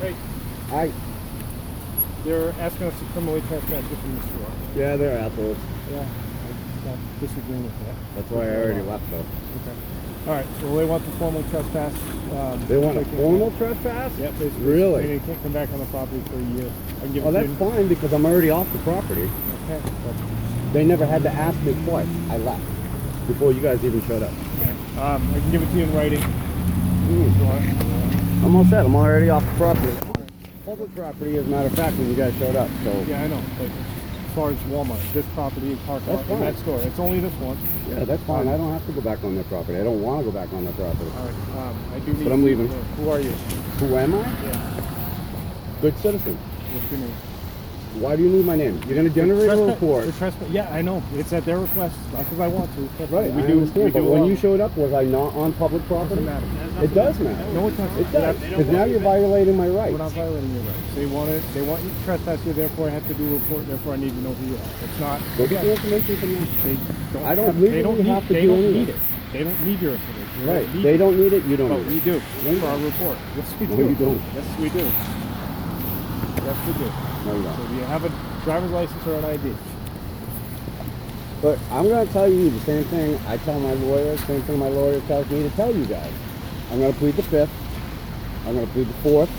Hey, they're asking us to criminally trespass within the store. Yeah, they're assholes. Yeah, I'm disagreeing with that. That's why I already left though. Okay. All right, well, they want the formal trespass. They want a formal trespass? Yep. Really? They can't come back on the property for a year. I can give Oh, it to that's you. fine because I'm already off the property. Okay. They never had to ask me twice. I left before you guys even showed up. Okay. I can give it to you in writing. I'm all set. I'm already off the property. Public property, as a matter of fact, when you guys showed up. So yeah, I know. But as far as Walmart, this property, park lot, in that store, it's only this one. Yeah, that's fine. I don't have to go back on their property. I don't want to go back on their property. All right. I do need. But I'm leaving. Who are you? Who am I? Yeah. Good citizen. What's your name? Why do you need my name? You're going to generate a report. Yeah, I know. It's at their request, not because I want to. Right, I understand. But when you showed up, was I not on public property? It doesn't matter. It does matter. No, it doesn't. It does. Because now you're violating my rights. We're not violating your rights. They want you to trespass you, therefore I have to do a report, therefore I need to know who you are. It's not. Go get the information from them. I don't legally have to do anything. They don't need your information. Right. They don't need it, you don't need it. We do. For our report. Yes, we do. No, you don't. Yes, we do. Yes, we do. No, you don't. So do you have a driver's license or an ID? But I'm going to tell you the same thing I tell my lawyer, same thing my lawyer tells me to tell you guys. I'm going to plead the 5th. I'm going to plead the 4th.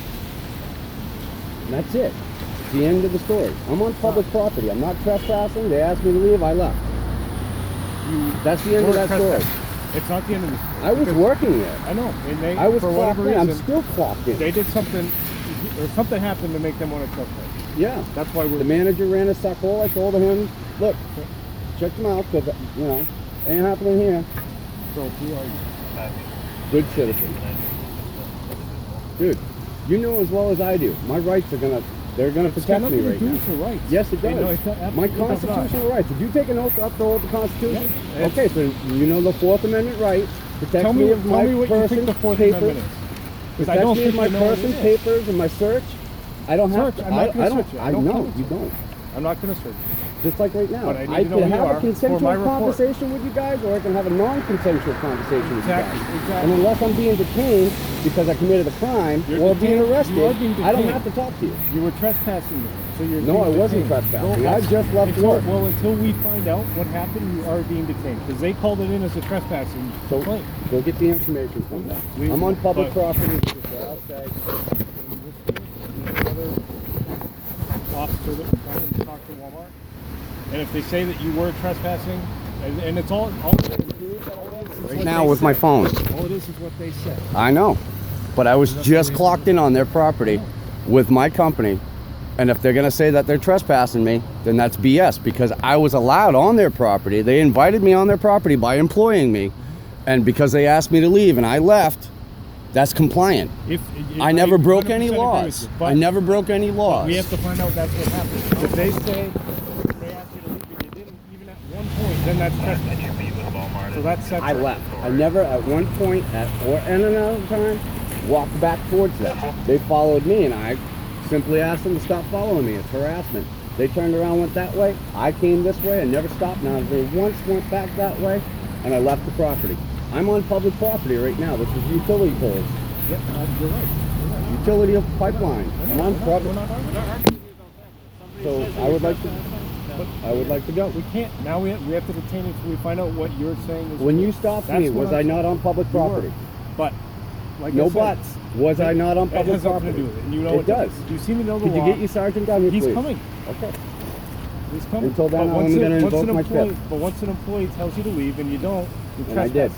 And that's it. It's the end of the story. I'm on public property. I'm not trespassing. They asked me to leave. I left. That's the end of that story. It's not the end of the story. I was working there. I know. And they, I was for clocked whatever in. reason, I'm still clocked in. They did something, or something happened to make them want to trespass. Yeah. That's why the manager ran a suck hole. I told him, look, check them out because, you know, ain't happening here. So who are you? Good citizen. Dude, you know as well as I do, my rights are they're gonna protect me right now. For rights. Yes, it does. No, my constitutional rights. Did you take an oath to uphold the Constitution? Yeah. Okay, so you know the Fourth Amendment right protects me of my person, papers. Protects me of my person, papers, and my search. I don't have to. I know you don't. I'm not going to search. Just like right now. I can have a consensual conversation with you guys, or I can have a non-consensual conversation with you guys. Exactly. And unless I'm being detained because I committed a crime or being arrested, I don't have to talk to you. You were trespassing. So you're no, I wasn't trespassing. I just left work. Well, until we find out what happened, you are being detained because they called it in as a trespassing complaint. Go get the information from them. I'm on public property. I'll say. Officer that will come and talk to Walmart. And if they say that you were trespassing, and it's all right now with my phone. All it is what they said. I know, but I was just clocked in on their property with my company, and if they're gonna say that they're trespassing me, then that's BS because I was allowed on their property. They invited me on their property by employing me, and because they asked me to leave and I left, that's compliant. I never broke any laws. I never broke any laws. We have to find out that's what happened. If they say they asked you to leave and you didn't, even at one point, then that's trespassing. So that's separate. I left. I never at one point or another time walked back towards them. They followed me and I simply asked them to stop following me. It's harassment. They turned around, went that way. I came this way and never stopped. Now they once went back that way and I left the property. I'm on public property right now. This is utility poles. Yep, you're right. Utility of pipeline. I'm on public. So I would like to go. We can't. Now we have to detain you until we find out what you're saying is. When you stopped me, was I not on public property? But like no buts. Was I not on public property? It has nothing to do with it. And you know it does. You see me know the law. Could you get your sergeant down here, please? He's coming. Okay. He's coming. Until then, I'm going to invoke my fifth. But once an employee tells you to leave and you don't, you're trespassing. I did.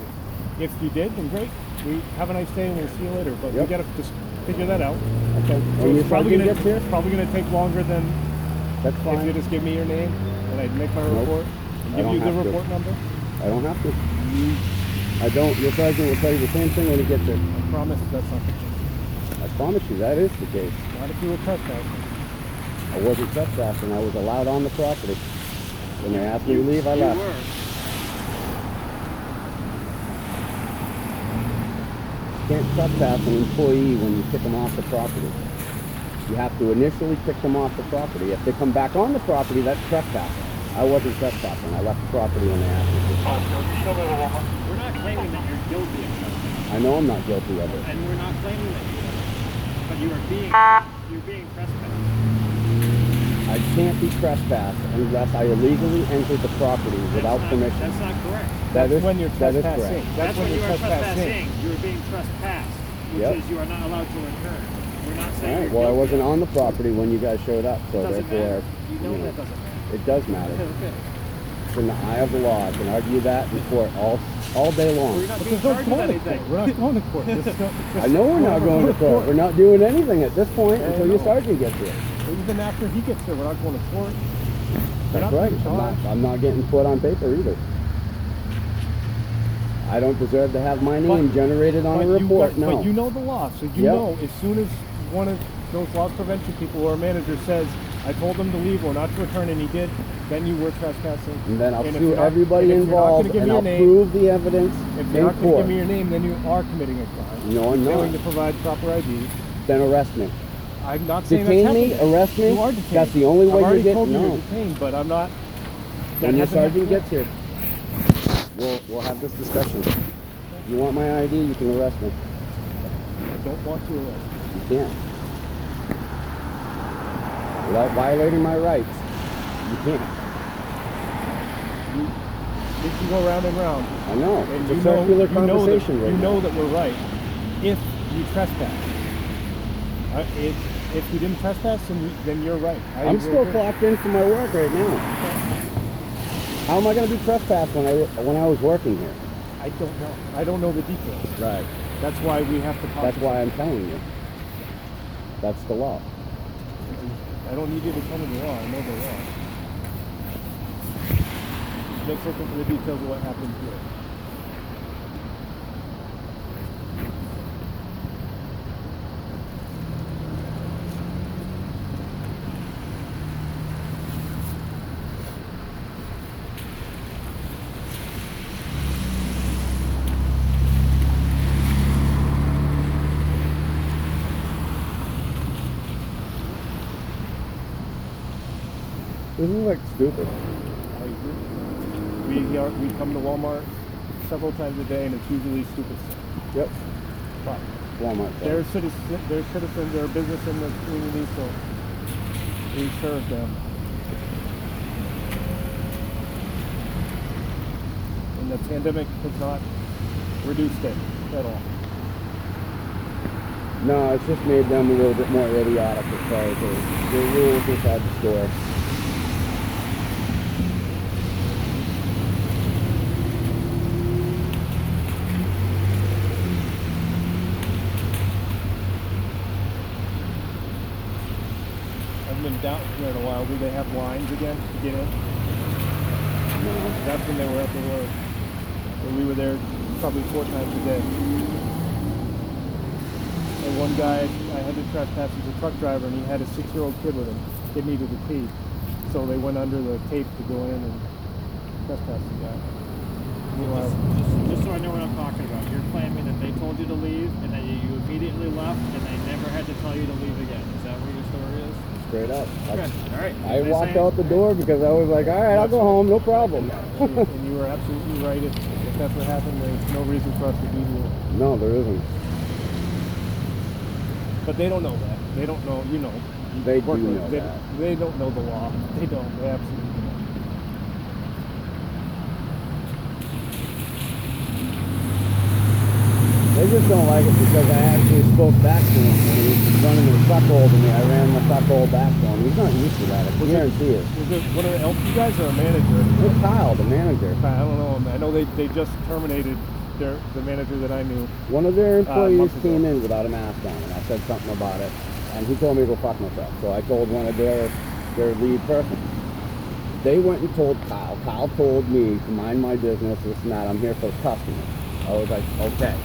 If you did, then great. We have a nice day and we'll see you later. But we got to just figure that out. Okay. So it's probably going to take longer than that's fine. If you just give me your name and I'd make my report and give you the report number. I don't have to. I don't. Your sergeant will tell you the same thing when he gets there. I promise that's not the case. I promise you that is the case. Not if you were trespassing. I wasn't trespassing. I was allowed on the property. When they asked me to leave, I left. You can't trespass an employee when you kick them off the property. You have to initially kick them off the property. If they come back on the property, that's trespassing. I wasn't trespassing. I left the property when they asked me to. We're not claiming that you're guilty of something. I know I'm not guilty of it. And we're not claiming that you are. But you're being trespassed. I can't be trespassed unless I illegally entered the property without permission. That's not correct. That is when you're that is trespassing. correct. That's when you're trespassing. You're being trespassed, which Yep. is you are not allowed to return. We're not saying. All right. You're Well, I guilty. wasn't on the property when you guys showed up, so It doesn't therefore, matter. You know that doesn't matter. it does matter. Okay. It's in the eye of the law. I can argue that in court all day long. We're not But being there's no charged with going to anything. court. We're not going to court. I know we're not going to court. We're not doing anything at this point I until your know. sergeant gets here. Even after he gets here, we're not going to court. We're That's not right. being charged. I'm not getting put on paper either. I don't deserve to have my name generated on a report. No. But you know the law, so you Yep. know as soon as one of those loss prevention people or a manager says, I told him to leave or not to return, and he did, then you were trespassing. And then I'll And if sue you're not- everybody and if you're not involved, gonna give and me I'll your name- prove the evidence If in you're not going to court. give me your name, then you are committing a crime. No, I'm Failing not. to provide proper ID. Then arrest me. I'm not saying Detain that's me, happening. arrest me. You are detained. That's the only way I've you're already getting. told you No. you're detained, but I'm not. When your that hasn't sergeant happened gets here, we'll have this discussion. You want my ID? You can arrest me. yet. I don't want to arrest. You can't. Without violating my rights, you can't. We can go round and round. I know. And It's a circular you conversation that, right you now. know that we're right. If you trespass, if you didn't trespass, then you're right. I'm still clocked in for my work right now. How am I going to be trespassed when I was working here? I don't know. I don't know the details. Right. That's why we have to talk. That's why I'm telling you. That's the law. I don't need you to tell me the law. I know the law. Just looking for the details of what happened here. This is like stupid. We come to Walmart several times a day, and it's usually stupid stuff. Yep. But Walmart. they're citizens, they're a business in the community, so we serve them. And the pandemic has not reduced it at all. No, it's just made them a little bit more idiotic as far as the rules inside the store. I've been down here in a while. Do they have lines again to get in? No. That's when they were at the work. And we were there probably 4 times a day. And one guy, I had to trespass, he's a truck driver, and he had a 6-year-old kid with him. They needed a key. So they went under the tape to go in and trespass the guy. Meanwhile, Just so I know what I'm talking about, you're claiming that they told you to leave and that you immediately left and they never had to tell you to leave again. Is that what your story is? Straight up. Okay. All right. I walked out the door because I was like, all right, I'll go home, no problem. and you were absolutely right. If that's what happened, there's no reason for us to be here. No, there isn't. But they don't know that. They don't know, you know. They do Work with- know they, that. They don't know the law. They don't. They absolutely don't. They just don't like it because I actually spoke back to him when he was running the truck hole to me. I ran the truck hole back to him. He's not used to that. I can guarantee it. Was it one of the LP guys or a manager? It's Kyle, the manager. I don't know. I know they just terminated the manager that I knew. One of their employees months ago. came in without a mask on, and I said something about it, and he told me to go fuck myself. So I told one of their lead person. They went and told Kyle. Kyle told me to mind my business, this and that. I'm here for the customer. I was like, okay.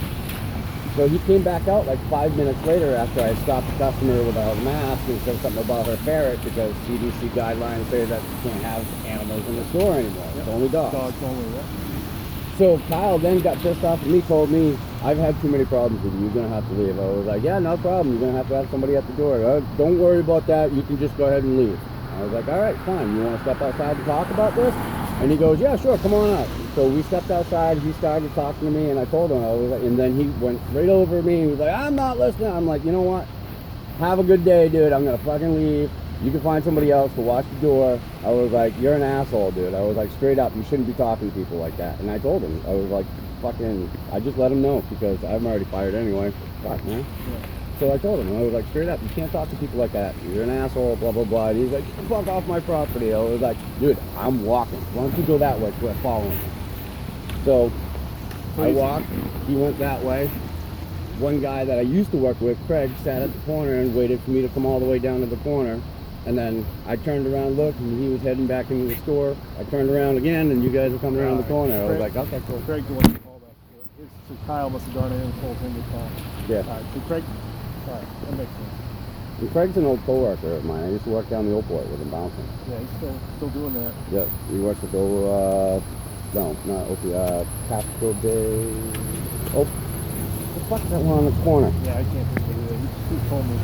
So he came back out like 5 minutes later after I stopped the customer without a mask and said something about her ferret because CDC guidelines say that you can't have animals in the store anymore. It's only dogs. Dogs only, yeah. So Kyle then got pissed off at me, told me, I've had too many problems with you, you're going to have to leave. I was like, yeah, no problem, you're going to have somebody at the door. Don't worry about that, you can just go ahead and leave. I was like, all right, fine, you want to step outside and talk about this? And he goes, yeah, sure, come on out. So we stepped outside, he started talking to me, and I told him, I was like, and then he went right over me, he was like, I'm not listening. I'm like, you know what? have a good day, dude. I'm gonna fucking leave. You can find somebody else to watch the door. I was like, you're an asshole, dude. I was like, straight up, you shouldn't be talking to people like that. And I told him, I was like, fucking, I just let him know because I'm already fired anyway. Fuck, man. Yeah. So I told him, I was like, straight up, you can't talk to people like that. You're an asshole, blah, blah, blah. And he's like, fuck off my property. I was like, dude, I'm walking. Why don't you go that way? Quit following me. So I walked. He went that way. One guy that I used to work with, Craig, sat at the corner and waited for me to come all the way down to the corner. And then I turned around, looked, and he was heading back into the store. I turned around again, and you guys were coming around the corner. I was like, okay, cool. Craig the one who called us. So Kyle must have gone in and told him to call. Yeah. All right, so Craig, all right, that makes sense. And Craig's an old coworker of mine. I used to work down the Old Port with him bouncing. Yeah, he's still doing that. Yeah, he works at the, no, not Opie, Casco Bay. Oh, the fuck's that one on the corner? Yeah, I can't think of it. He told me.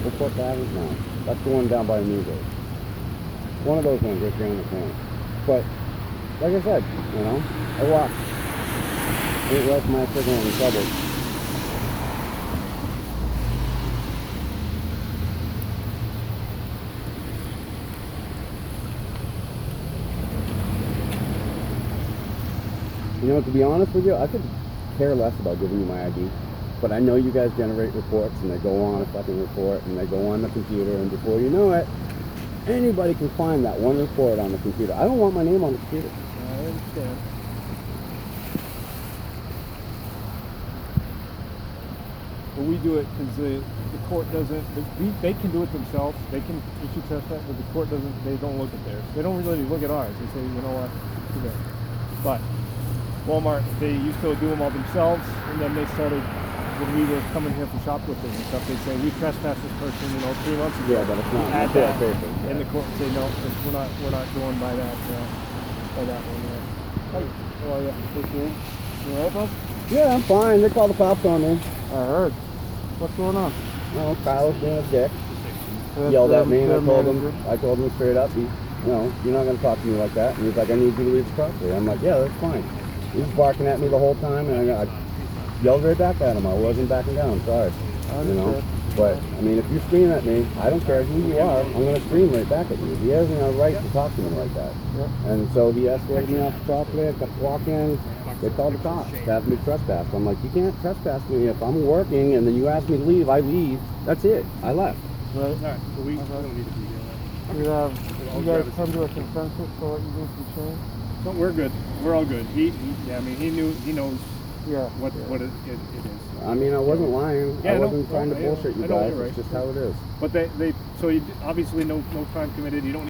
Old Port Avenue? No, that's the one down by the New One of those ones right there on the corner. But, like I said, you know, I walk. Ain't left my signal in trouble. You know, to be honest with you, I could care less about giving you my ID. But I know you guys generate reports, and they go on a fucking report, and they go on the computer, and before you know it, anybody can find that one report on the computer. I don't want my name on the computer. I understand. But we do it because the court doesn't. They can do it themselves. They can issue trespass, but the court doesn't. They don't look at theirs. They don't really look at ours. They say, you know what, too bad. But Walmart, they used to do them all themselves, and then they started. When we were coming here for shoplifting and stuff, they'd say, we trespassed this person, 3 months ago. Yeah, but it's not. Add It's that. paper. And the court would say, no, we're not going by that, by that one. Yeah. Hey, how are you? You alright, bud? Yeah, I'm fine. They called the cops on me. I heard. What's going on? No, Kyle was being a dick. Yelled at me, and I told him straight up, you're not going to talk to me like that. And he's like, I need you to leave the property. I'm like, yeah, that's fine. He was barking at me the whole time, and I yelled right back at him. I wasn't backing down. Sorry. But I mean, if you scream at me, I don't care who you are. I'm going to scream right back at you. He hasn't a right to talk to me like that. Yep. And so he escorted me off the property. I kept walking. They called the cops to have me trespass. I'm like, you can't trespass me. If I'm working and then you ask me to leave, I leave. That's it. I left. Right. All right, so we don't need to be doing that. You guys come to a consensus for what you need to change? No, we're good. We're all good. He knows Yeah. what it is. I mean, I wasn't lying. Yeah, I wasn't trying to bullshit you I know guys. you're It's right. just how it is. But so you obviously no crime committed. You don't